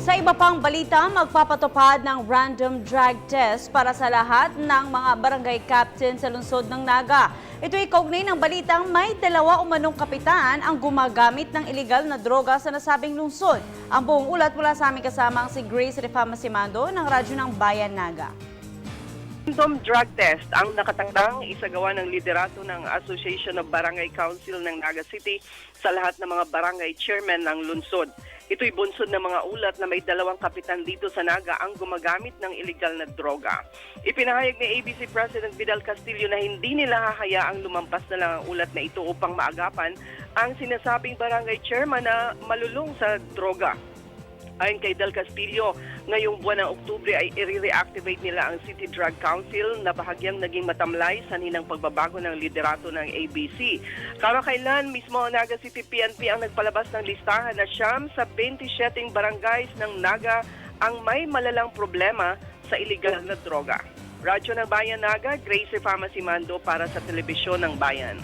Sa iba pang balita, magpapatupad ng random drug test para sa lahat ng mga barangay captain sa lungsod ng Naga. Ito'y kaugnay ng balitang may dalawa umanong kapitan ang gumagamit ng iligal na droga sa nasabing lungsod. Ang buong ulat mula sa aming kasamang si Grace Refama Simando ng Radyo ng Bayan Naga. Random drug test ang nakatangdang isagawa ng liderato ng Association of Barangay Council ng Naga City sa lahat ng mga barangay chairman ng lungsod. Ito'y bunsod ng mga ulat na may dalawang kapitan dito sa Naga ang gumagamit ng iligal na droga. Ipinahayag ni ABC President Vidal Castillo na hindi nila hahayaang lumampas na lang ang ulat na ito upang maagapan ang sinasabing barangay chairman na malulong sa droga. Ayon kay Del Castillo, ngayong buwan ng Oktubre ay i-reactivate nila ang City Drug Council na bahagyang naging matamlay sa hinang pagbabago ng liderato ng ABC. Kamakailan mismo ang Naga City PNP ang nagpalabas ng listahan na siyam sa 27 barangays ng Naga ang may malalang problema sa iligal na droga. Radyo ng Bayan Naga, Grace Refama Simando para sa Telebisyon ng Bayan.